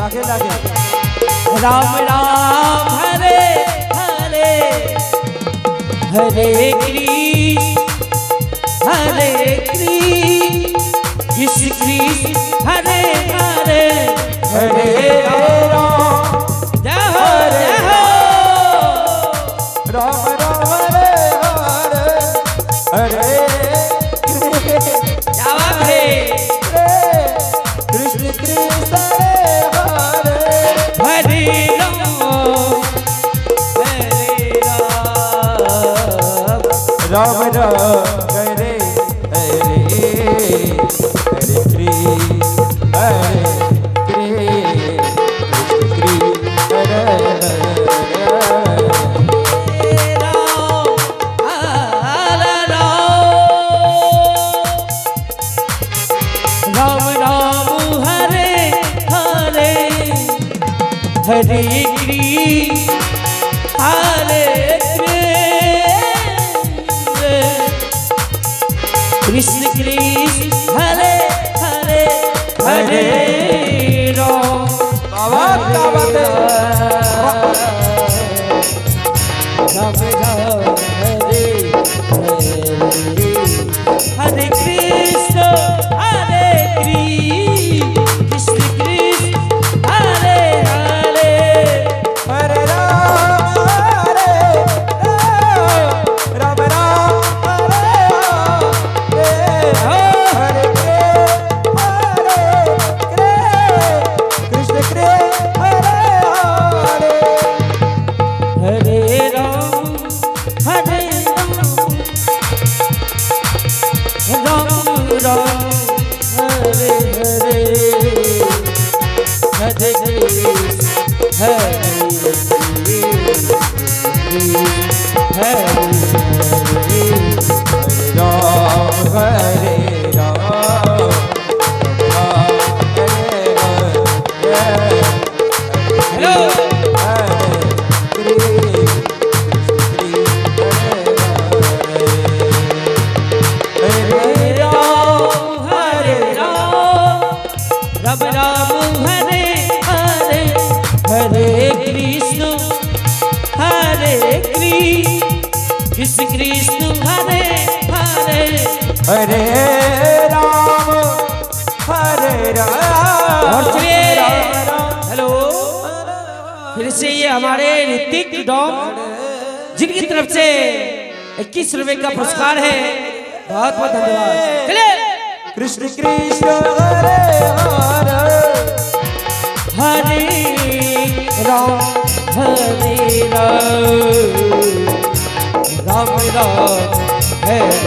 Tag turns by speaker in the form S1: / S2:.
S1: लागे लागे
S2: राम राम हरे हरे हरे कृष्ण कृष्ण हरे हरे
S1: हरे राम
S2: जय हो जय हो
S1: राम राम हरे हरे हरे
S2: क्या बात है
S1: कृष्ण कृष्ण हरे
S2: हरे राम
S1: राम राम हरे हरे हरे कृष्ण हरे
S2: राम राम हरे हरे हरे कृष्ण कृष्ण हरे हरे हरे राम
S1: बाबा क्या बात है
S2: राम राम हरे हरे कृष्ण कृष्ण कृष्ण हरे हरे
S1: हरे राम राम राम हरे हरे कृष्ण कृष्ण हरे हरे
S2: हरे राम राम राम हरे हरे हरे कृष्ण हरे
S1: राम हरे राम
S2: हेलो हरे राम राम राम हरे हरे हरे कृष्ण कृष्ण कृष्ण हरे हरे
S1: हरे राम हरे
S2: और चलिए
S1: राम
S2: हेलो फिर से ये हमारे ऋतिक डॉम जिनकी तरफ से 21 रुपए का पुरस्कार है। बहुत बहुत धन्यवाद। चले
S1: कृष्ण कृष्ण हरे हरे
S2: हरे राम राम राम हरे